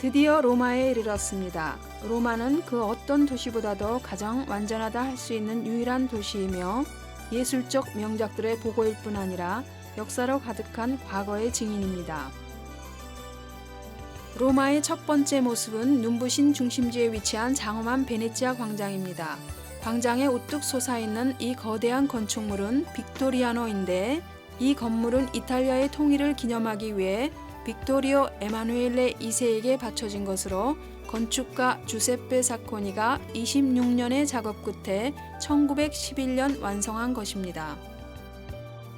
드디어 로마에 이르렀습니다. 로마는 그 어떤 도시보다도 가장 완전하다 할 수 있는 유일한 도시이며 예술적 명작들의 보고일 뿐 아니라 역사로 가득한 과거의 증인입니다. 로마의 첫 번째 모습은 눈부신 중심지에 위치한 장엄한 베네치아 광장입니다. 광장에 우뚝 솟아있는 이 거대한 건축물은 빅토리아노인데 이 건물은 이탈리아의 통일을 기념하기 위해 빅토리오 에마누엘레 2세에게 바쳐진 것으로 건축가 주세페 사코니가 26년의 작업 끝에 1911년 완성한 것입니다.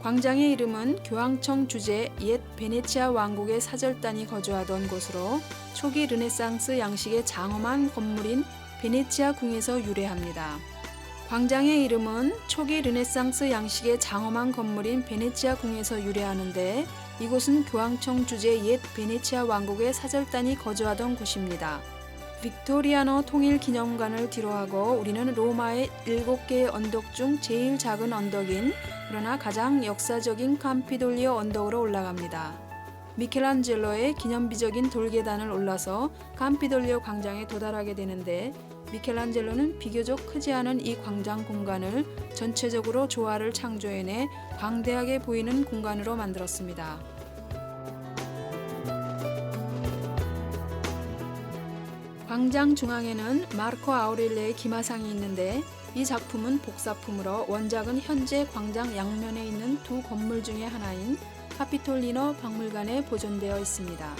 광장의 이름은 교황청 주재 옛 베네치아 왕국의 사절단이 거주하던 곳으로 초기 르네상스 양식의 장엄한 건물인 베네치아 궁에서 유래합니다. 광장의 이름은 초기 르네상스 양식의 장엄한 건물인 베네치아 궁에서 유래하는데 이곳은 교황청 주재 옛 베네치아 왕국의 사절단이 거주하던 곳입니다. 빅토리아노 통일기념관을 뒤로하고 우리는 로마의 7개의 언덕 중 제일 작은 언덕인 그러나 가장 역사적인 캄피돌리오 언덕으로 올라갑니다. 미켈란젤로의 기념비적인 돌계단을 올라서 캄피돌리오 광장에 도달하게 되는데 미켈란젤로는 비교적 크지 않은 이 광장 공간을 전체적으로 조화를 창조해내 광대하게 보이는 공간으로 만들었습니다. 광장 중앙에는 마르코 아우렐레의 기마상이 있는데 이 작품은 복사품으로 원작은 현재 광장 양면에 있는 두 건물 중의 하나인 카피톨리노 박물관에 보존되어 있습니다.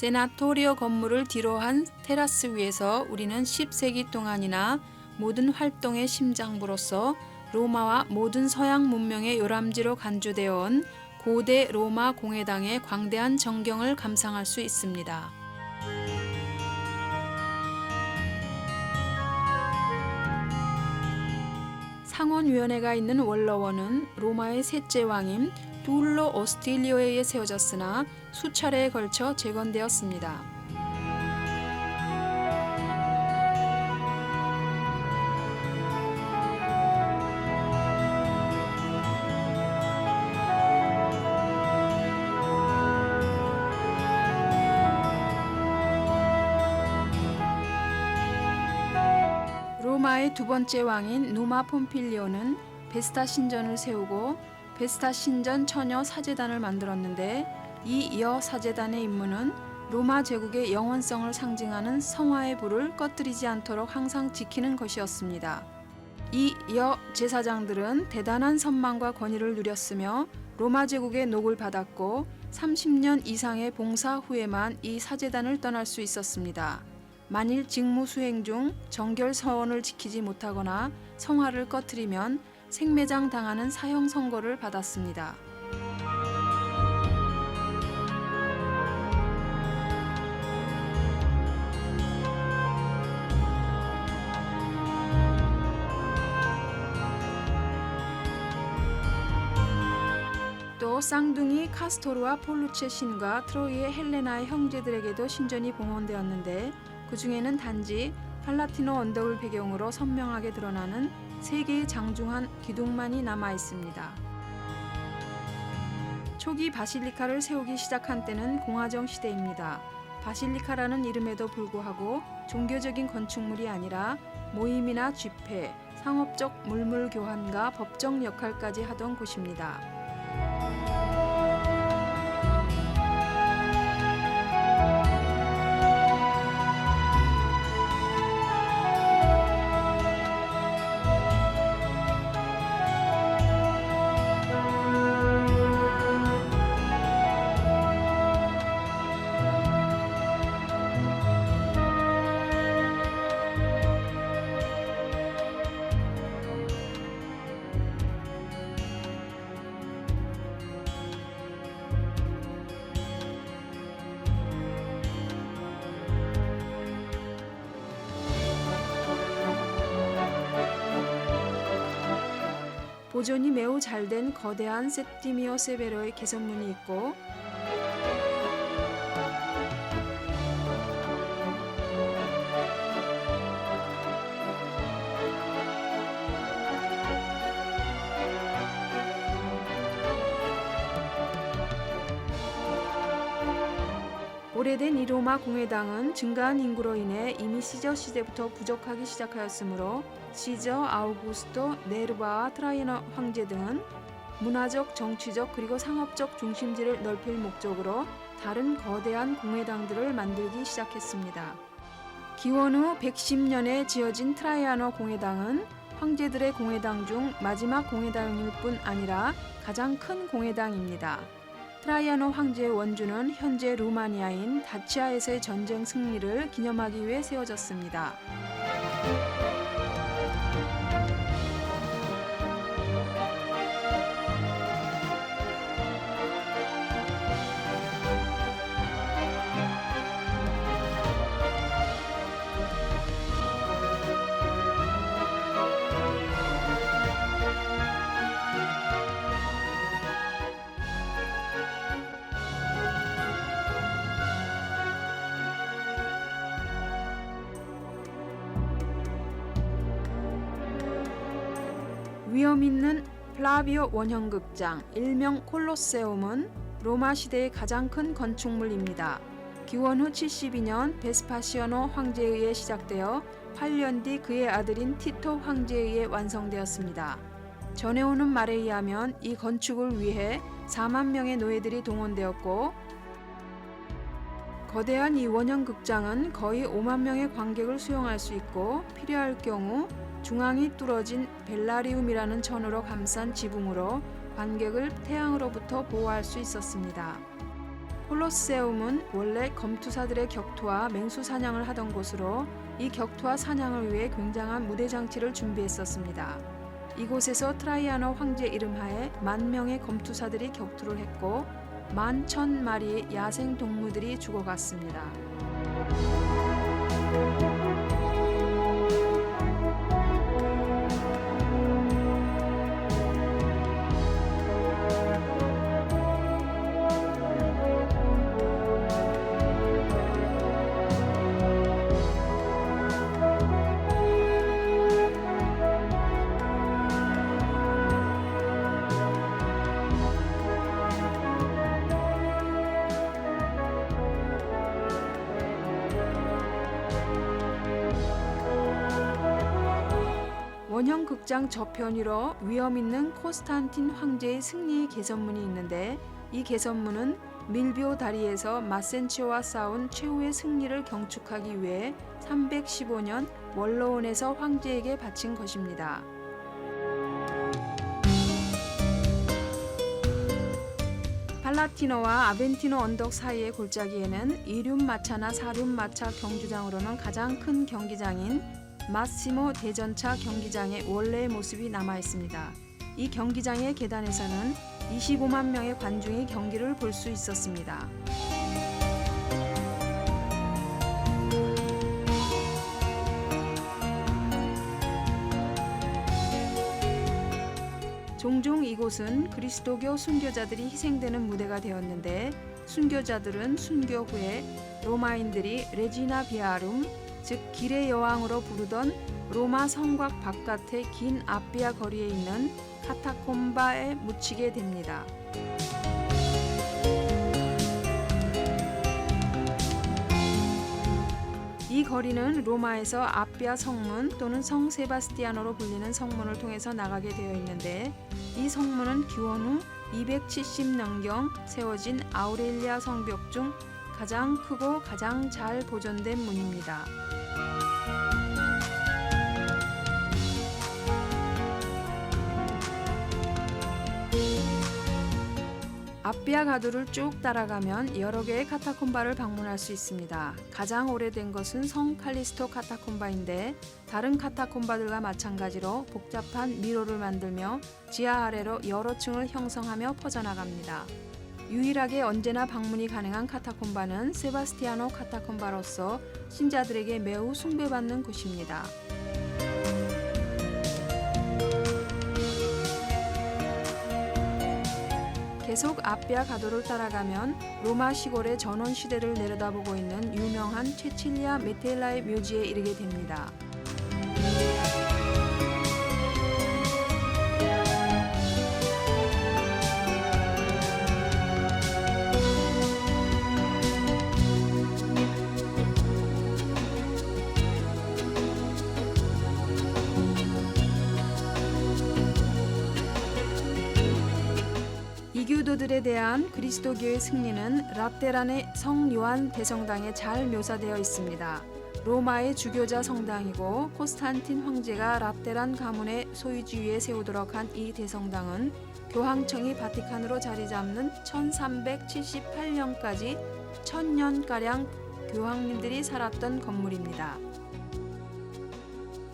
세나토리오 건물을 뒤로한 테라스 위에서 우리는 10세기 동안이나 모든 활동의 심장부로서 로마와 모든 서양 문명의 요람지로 간주되어 온 고대 로마 공회당의 광대한 전경을 감상할 수 있습니다. 상원위원회가 있는 원로원은 로마의 셋째 왕인 둘로 오스틸리오에 의해 세워졌으나 수차례에 걸쳐 재건되었습니다. 로마의 두 번째 왕인 누마 폼필리오는 베스타 신전을 세우고 베스타 신전 처녀 사제단을 만들었는데 이 여 사제단의 임무는 로마 제국의 영원성을 상징하는 성화의 불을 꺼뜨리지 않도록 항상 지키는 것이었습니다. 이 여 제사장들은 대단한 선망과 권위를 누렸으며 로마 제국의 녹을 받았고 30년 이상의 봉사 후에만 이 사제단을 떠날 수 있었습니다. 만일 직무 수행 중 정결 서원을 지키지 못하거나 성화를 꺼뜨리면 생매장 당하는 사형 선고를 받았습니다. 또 쌍둥이 카스토르와 폴루체 신과 트로이의 헬레나의 형제들에게도 신전이 봉헌되었는데 그 중에는 단지 팔라티노 언덕을 배경으로 선명하게 드러나는 세 개의 장중한 기둥만이 남아 있습니다. 초기 바실리카를 세우기 시작한 때는 공화정 시대입니다. 바실리카라는 이름에도 불구하고 종교적인 건축물이 아니라 모임이나 집회, 상업적 물물 교환과 법정 역할까지 하던 곳입니다. 보존이 매우 잘된 거대한 세티미오 세베로의 개선문이 있고 오래된 이 로마 공회당은 증가한 인구로 인해 이미 시저 시대부터 부족하기 시작하였으므로 시저, 아우구스토, 네르바와 트라이아노 황제 등은 문화적, 정치적 그리고 상업적 중심지를 넓힐 목적으로 다른 거대한 공회당들을 만들기 시작했습니다. 기원 후 110년에 지어진 트라이아노 공회당은 황제들의 공회당 중 마지막 공회당일 뿐 아니라 가장 큰 공회당입니다. 트라이아노 황제의 원주는 현재 루마니아인 다치아에서의 전쟁 승리를 기념하기 위해 세워졌습니다. 위험 있는 플라비오 원형극장, 일명 콜로세움은 로마 시대의 가장 큰 건축물입니다. 기원 후 72년 베스파시아노 황제에 의해 시작되어 8년 뒤 그의 아들인 티토 황제에 의해 완성되었습니다. 전해오는 말에 의하면 이 건축을 위해 4만 명의 노예들이 동원되었고 거대한 이 원형극장은 거의 5만 명의 관객을 수용할 수 있고 필요할 경우 중앙이 뚫어진 벨라리움이라는 천으로 감싼 지붕으로 관객을 태양으로부터 보호할 수 있었습니다. 콜로세움은 원래 검투사들의 격투와 맹수 사냥을 하던 곳으로 이 격투와 사냥을 위해 굉장한 무대 장치를 준비했었습니다. 이곳에서 트라이아노 황제 이름하에 10,000명의 검투사들이 격투를 했고 11,000마리의 야생 동무들이 죽어갔습니다. 원형 극장 저편위로 위험 있는 코스탄틴 황제의 승리의 개선문이 있는데 이 개선문은 밀비오 다리에서 마센치오와 싸운 최후의 승리를 경축하기 위해 315년 원로원에서 황제에게 바친 것입니다. 팔라티노와 아벤티노 언덕 사이의 골짜기에는 2륜 마차나 4륜 마차 경주장으로는 가장 큰 경기장인 마시모 대전차 경기장의 원래의 모습이 남아 있습니다. 이 경기장의 계단에서는 25만 명의 관중이 경기를 볼 수 있었습니다. 종종 이곳은 그리스도교 순교자들이 희생되는 무대가 되었는데 순교자들은 순교 후에 로마인들이 레지나 비아룸, 즉 길의 여왕으로 부르던 로마 성곽 바깥의 긴 아비아 거리에 있는 카타콤바에 묻히게 됩니다. 이 거리는 로마에서 아비아 성문 또는 성 세바스티아노로 불리는 성문을 통해서 나가게 되어 있는데 이 성문은 기원 후 270년경 세워진 아우렐리아 성벽 중 가장 크고 가장 잘 보존된 문입니다. 아비아 가도를 쭉 따라가면 여러 개의 카타콤바를 방문할 수 있습니다. 가장 오래된 것은 성 칼리스토 카타콤바인데 다른 카타콤바들과 마찬가지로 복잡한 미로를 만들며 지하 아래로 여러 층을 형성하며 퍼져나갑니다. 유일하게 언제나 방문이 가능한 카타콤바는 세바스티아노 카타콤바로서 신자들에게 매우 숭배받는 곳입니다. 계속 아피아 가도를 따라가면 로마 시골의 전원 시대를 내려다보고 있는 유명한 체칠리아 메텔라의 묘지에 이르게 됩니다. 이교도들에 대한 그리스도교의 승리는 라테란의 성 요한 대성당에 잘 묘사되어 있습니다. 로마의 주교자 성당이고 콘스탄틴 황제가 라테란 가문의 소유지 위에 세우도록 한 이 대성당은 교황청이 바티칸으로 자리 잡는 1378년까지 1000년가량 교황님들이 살았던 건물입니다.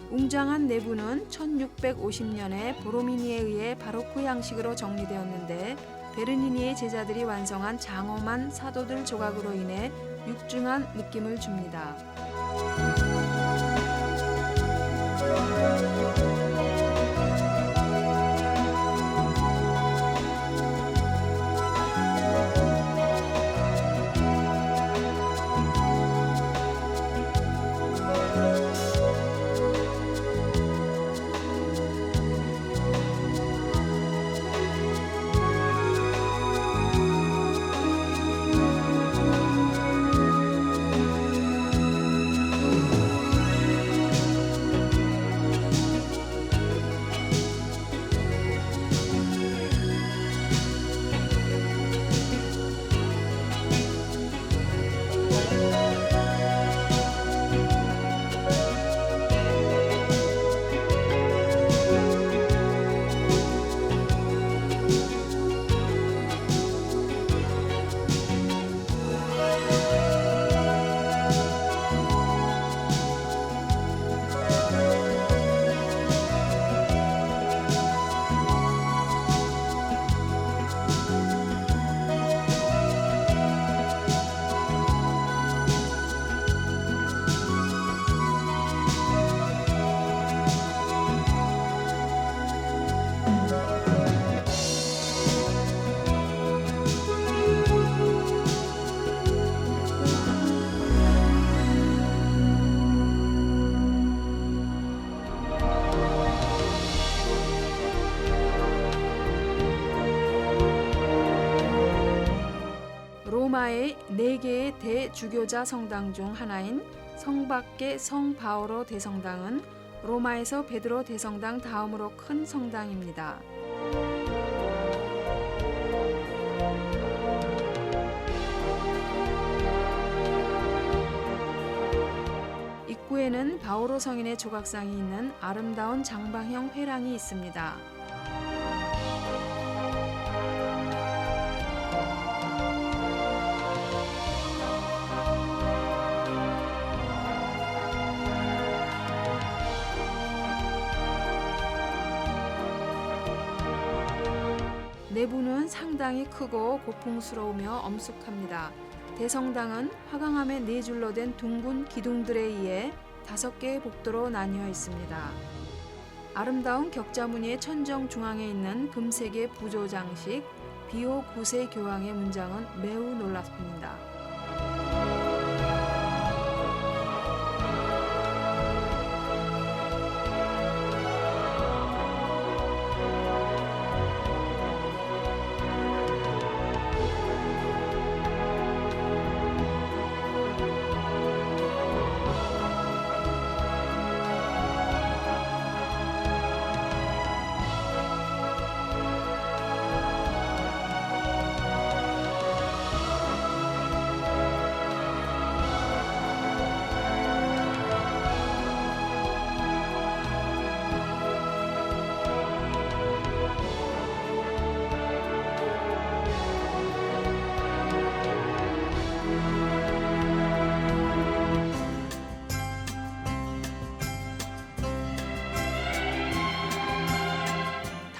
웅장한 내부는 1650년에 보로미니에 의해 바로크 양식으로 정리되었는데 베르니니의 제자들이 완성한 장엄한 사도들 조각으로 인해 육중한 느낌을 줍니다. 로마의 4개의 대주교자 성당 중 하나인 성밖의 성 바오로 대성당은 로마에서 베드로 대성당 다음으로 큰 성당입니다. 입구에는 바오로 성인의 조각상이 있는 아름다운 장방형 회랑이 있습니다. 내부는 상당히 크고 고풍스러우며 엄숙합니다. 대성당은 화강암의 4줄로 된 둥근 기둥들에 의해 5개의 복도로 나뉘어 있습니다. 아름다운 격자무늬의 천정 중앙에 있는 금색의 부조 장식, 비오 9세 교황의 문장은 매우 놀랍습니다.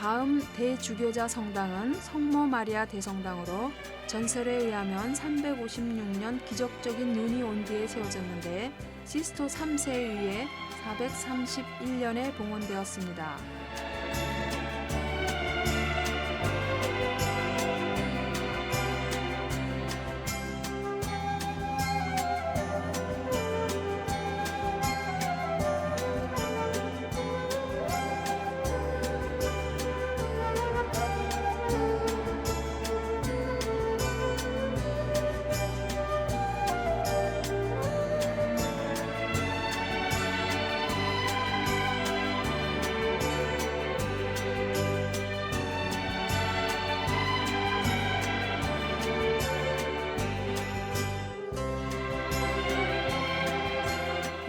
다음 대주교자 성당은 성모 마리아 대성당으로 전설에 의하면 356년 기적적인 눈이 온 뒤에 세워졌는데 시스토 3세에 의해 431년에 봉헌되었습니다.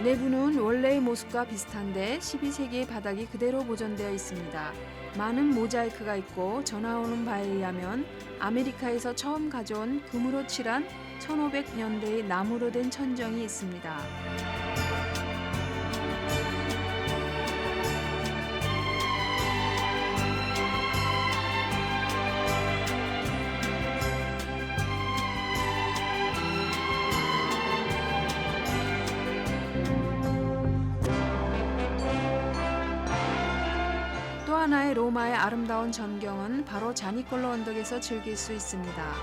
내부는 원래의 모습과 비슷한데 12세기의 바닥이 그대로 보존되어 있습니다. 많은 모자이크가 있고 전해오는 바에 의하면 아메리카에서 처음 가져온 금으로 칠한 1500년대의 나무로 된 천정이 있습니다. 또 하나의 로마의 아름다운 전경은 바로 자니콜로 언덕에서 즐길 수 있습니다.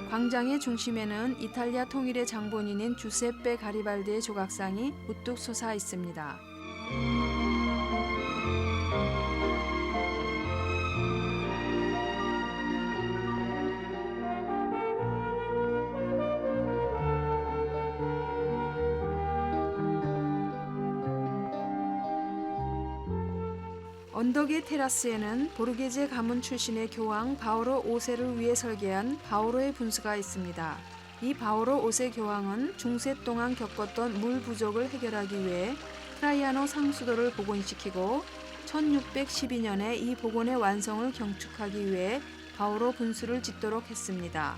광장의 중심에는 이탈리아 통일의 장본인인 주세ppe 가리발디의 조각상이 우뚝 솟아 있습니다. 언덕의 테라스에는 보르게제 가문 출신의 교황 바오로 5세를 위해 설계한 바오로의 분수가 있습니다. 이 바오로 5세 교황은 중세 동안 겪었던 물 부족을 해결하기 위해 트라이아노 상수도를 복원시키고 1612년에 이 복원의 완성을 경축하기 위해 바오로 분수를 짓도록 했습니다.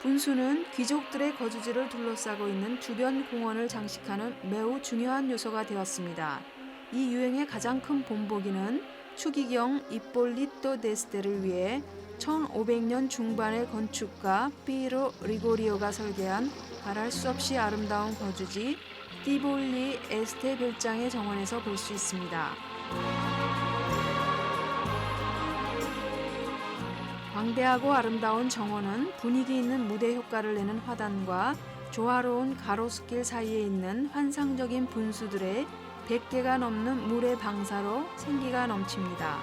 분수는 귀족들의 거주지를 둘러싸고 있는 주변 공원을 장식하는 매우 중요한 요소가 되었습니다. 이 유행의 가장 큰 본보기는 추기경 이폴리토 데스테를 위해 1500년 중반의 건축가 피에로 리고리오가 설계한 말할 수 없이 아름다운 거주지 티볼리 에스테 별장의 정원에서 볼 수 있습니다. 광대하고 아름다운 정원은 분위기 있는 무대 효과를 내는 화단과 조화로운 가로수길 사이에 있는 환상적인 분수들의 100개가 넘는 물의 방사로 생기가 넘칩니다.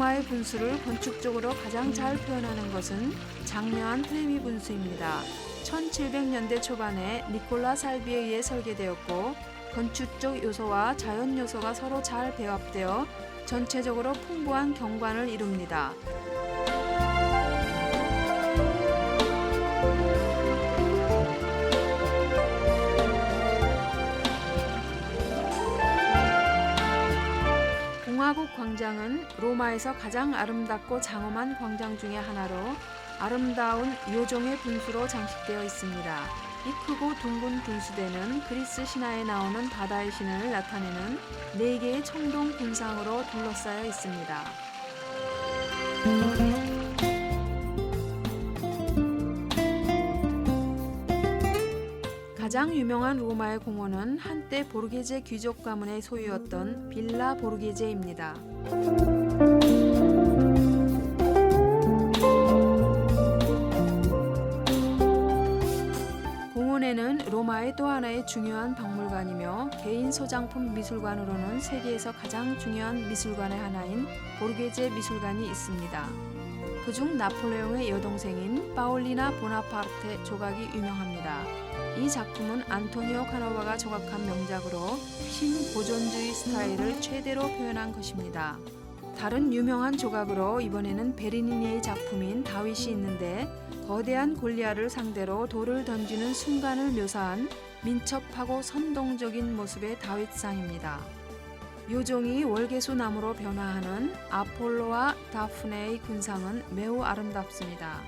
로마의 분수를 건축적으로 가장 잘 표현하는 것은 장려한 트레비 분수입니다. 1700년대 초반에 니콜라 살비에 의해 설계되었고 건축적 요소와 자연 요소가 서로 잘 배합되어 전체적으로 풍부한 경관을 이룹니다. 공화국 광장은 로마에서 가장 아름답고 장엄한 광장 중의 하나로 아름다운 요정의 분수로 장식되어 있습니다. 이 크고 둥근 분수대는 그리스 신화에 나오는 바다의 신을 나타내는 4개의 청동 군상으로 둘러싸여 있습니다. 가장 유명한 로마의 공원은 한때 보르게제 귀족 가문의 소유였던 빌라 보르게제입니다. 공원에는 로마의 또 하나의 중요한 박물관이며 개인 소장품 미술관으로는 세계에서 가장 중요한 미술관의 하나인 보르게제 미술관이 있습니다. 그중 나폴레옹의 여동생인 파올리나 보나파르테 조각이 유명합니다. 이 작품은 안토니오 카노바가 조각한 명작으로 신보존주의 스타일을 최대로 표현한 것입니다. 다른 유명한 조각으로 이번에는 베르니니의 작품인 다윗이 있는데 거대한 골리앗을 상대로 돌을 던지는 순간을 묘사한 민첩하고 선동적인 모습의 다윗상입니다. 요정이 월계수 나무로 변화하는 아폴로와 다프네의 군상은 매우 아름답습니다.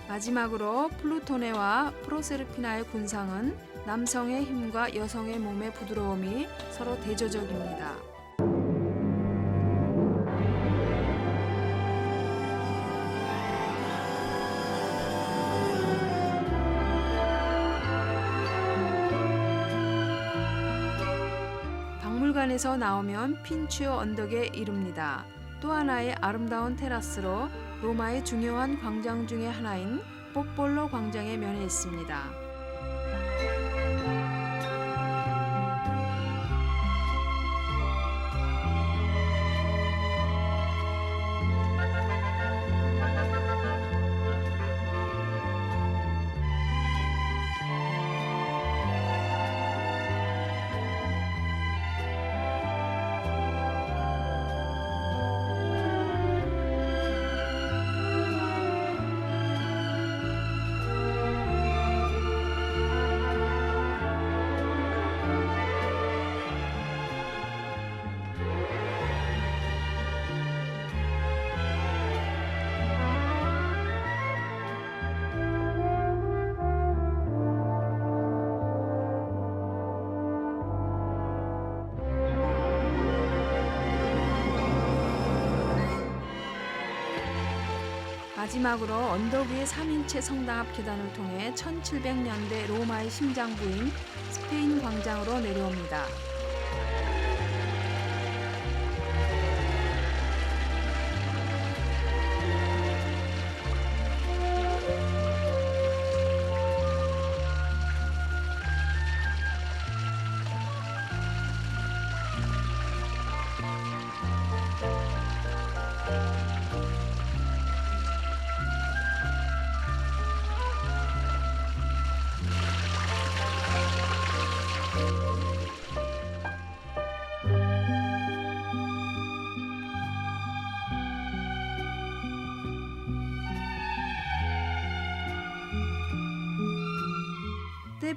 마지막으로 플루토네와 프로세르피나의 군상은 남성의 힘과 여성의 몸의 부드러움이 서로 대조적입니다. 박물관에서 나오면 핀치오 언덕에 이릅니다. 또 하나의 아름다운 테라스로 로마의 중요한 광장 중의 하나인 뽀폴로 광장의 면에 있습니다. 마지막으로 언덕 위의 3인체 성당 앞 계단을 통해 1700년대 로마의 심장부인 스페인 광장으로 내려옵니다.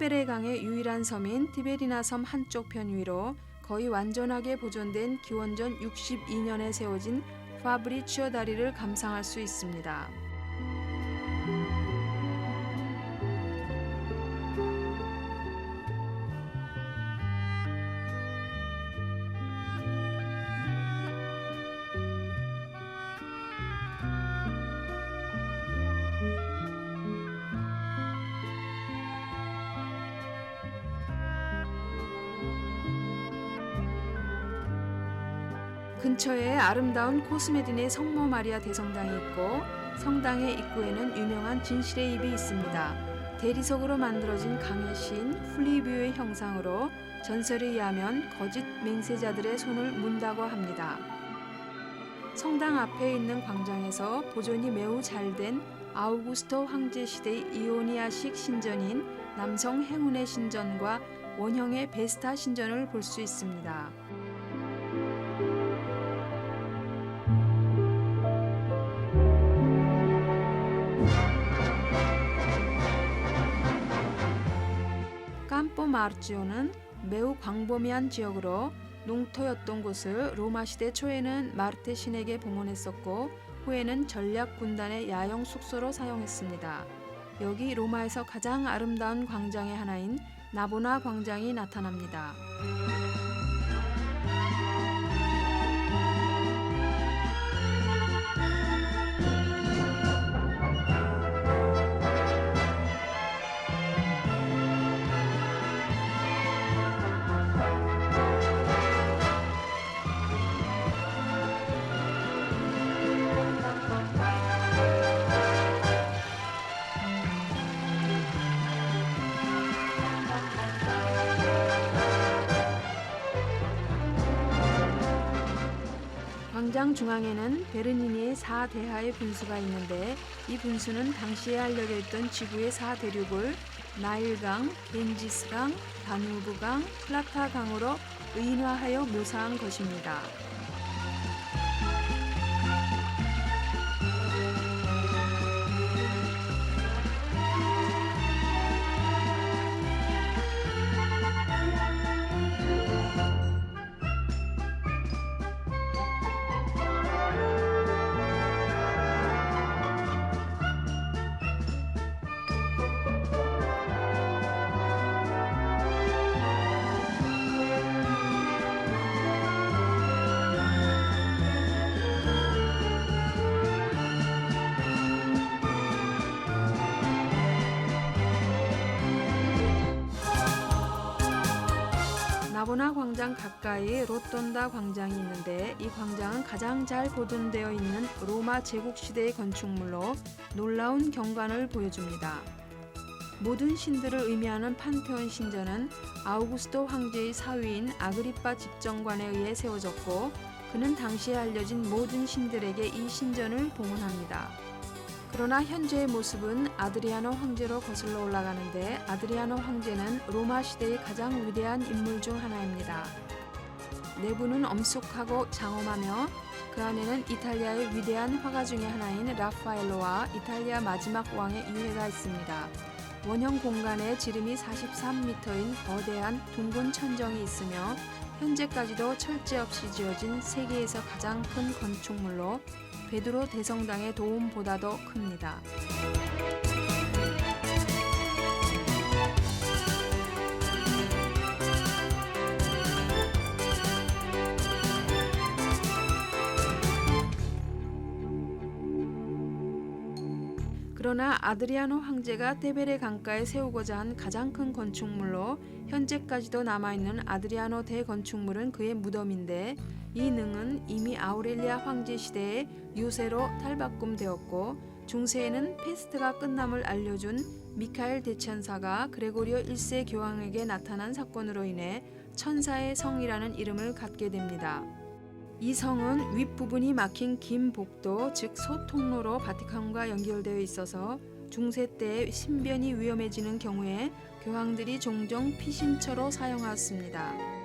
테베레 강의 유일한 섬인 티베리나 섬 한쪽 편 위로 거의 완전하게 보존된 기원전 62년에 세워진 파브리치오 다리를 감상할 수 있습니다. 근처에 아름다운 코스메딘의 성모 마리아 대성당이 있고 성당의 입구에는 유명한 진실의 잎이 있습니다. 대리석으로 만들어진 강의 시인 플리비오의 형상으로 전설에 의하면 거짓 맹세자들의 손을 문다고 합니다. 성당 앞에 있는 광장에서 보존이 매우 잘된 아우구스토 황제 시대의 이오니아식 신전인 남성 행운의 신전과 원형의 베스타 신전을 볼 수 있습니다. 캄포마르치오는 매우 광범위한 지역으로 농토였던 곳을 로마 시대 초에는 마르테 신에게 봉헌했었고 후에는 전략 군단의 야영 숙소로 사용했습니다. 여기 로마에서 가장 아름다운 광장의 하나인 나보나 광장이 나타납니다. 광장 중앙에는 베르니니의 4대하의 분수가 있는데 이 분수는 당시에 알려져 있던 지구의 4대륙을 나일강, 겐지스강, 다누브강, 플라타강으로 의인화하여 묘사한 것입니다. 나보나 광장 가까이 로톤다 광장이 있는데 이 광장은 가장 잘 보존되어 있는 로마 제국시대의 건축물로 놀라운 경관을 보여줍니다. 모든 신들을 의미하는 판테온 신전은 아우구스토 황제의 사위인 아그리파 집정관에 의해 세워졌고 그는 당시에 알려진 모든 신들에게 이 신전을 봉헌합니다. 그러나 현재의 모습은 아드리아노 황제로 거슬러 올라가는데 아드리아노 황제는 로마 시대의 가장 위대한 인물 중 하나입니다. 내부는 엄숙하고 장엄하며 그 안에는 이탈리아의 위대한 화가 중의 하나인 라파엘로와 이탈리아 마지막 왕의 유해가 있습니다. 원형 공간에 지름이 43m인 거대한 둥근 천정이 있으며 현재까지도 철제 없이 지어진 세계에서 가장 큰 건축물로 베드로 대성당의 도움보다도 큽니다. 그러나 아드리아노 황제가 테베레 강가에 세우고자 한 가장 큰 건축물로 현재까지도 남아있는 아드리아노 대건축물은 그의 무덤인데 이 능은 이미 아우렐리아 황제 시대에 유세로 탈바꿈되었고 중세에는 페스트가 끝남을 알려준 미카엘 대천사가 그레고리오 1세 교황에게 나타난 사건으로 인해 천사의 성이라는 이름을 갖게 됩니다. 이 성은 윗부분이 막힌 긴 복도 즉 소통로로 바티칸과 연결되어 있어서 중세 때 신변이 위험해지는 경우에 교황들이 종종 피신처로 사용하였습니다.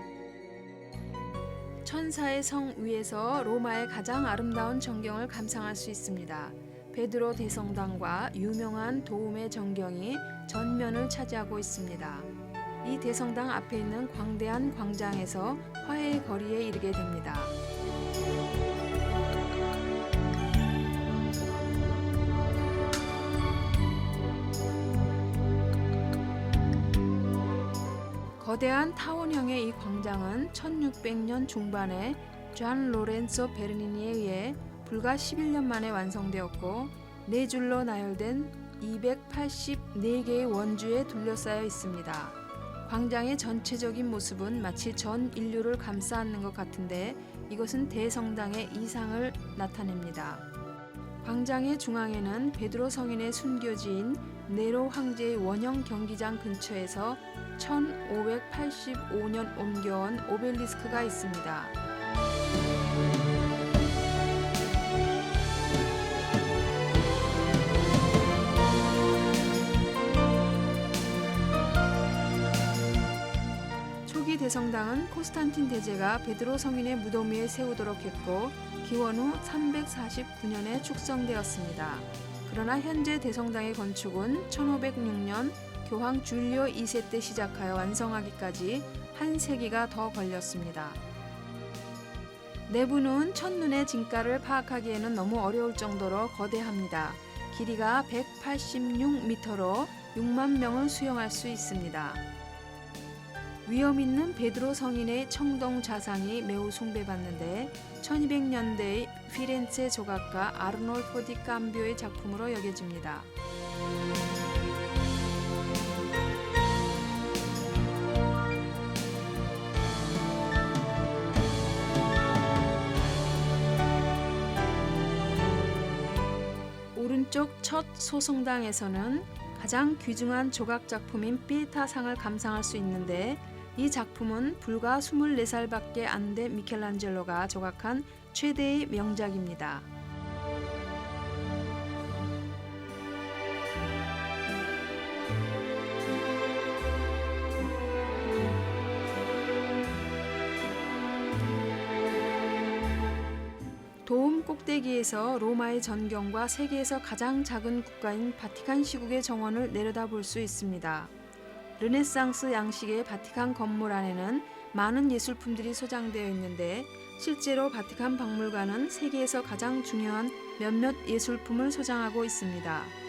천사의 성 위에서 로마의 가장 아름다운 전경을 감상할 수 있습니다. 베드로 대성당과 유명한 도움의 전경이 전면을 차지하고 있습니다. 이 대성당 앞에 있는 광대한 광장에서 화해의 거리에 이르게 됩니다. 거대한 타원형의 이 광장은 1600년 중반에 잔 로렌소 베르니니에 의해 불과 11년 만에 완성되었고 네 줄로 나열된 284개의 원주에 둘러싸여 있습니다. 광장의 전체적인 모습은 마치 전 인류를 감싸 안는 것 같은데 이것은 대성당의 이상을 나타냅니다. 광장의 중앙에는 베드로 성인의 순교지인 네로 황제의 원형 경기장 근처에서 1585년 옮겨온 오벨리스크가 있습니다. 대성당은 콘스탄틴 대제가 베드로 성인의 무덤 위에 세우도록 했고 기원 후 349년에 축성되었습니다. 그러나 현재 대성당의 건축은 1506년 교황 줄리오 2세 때 시작하여 완성하기까지 한 세기가 더 걸렸습니다. 내부는 첫눈에 진가를 파악하기에는 너무 어려울 정도로 거대합니다. 길이가 186m로 6만 명을 수용할 수 있습니다. 위엄 있는 베드로 성인의 청동 좌상이 매우 숭배받는데 1200년대의 피렌체 조각가 아르놀포 디 캄비오의 작품으로 여겨집니다. 오른쪽 첫 소성당에서는 가장 귀중한 조각 작품인 피에타상을 감상할 수 있는데 이 작품은 불과 24살밖에 안 된 미켈란젤로가 조각한 최대의 명작입니다. 도움 꼭대기에서 로마의 전경과 세계에서 가장 작은 국가인 바티칸 시국의 정원을 내려다볼 수 있습니다. 르네상스 양식의 바티칸 건물 안에는 많은 예술품들이 소장되어 있는데 실제로 바티칸 박물관은 세계에서 가장 중요한 몇몇 예술품을 소장하고 있습니다.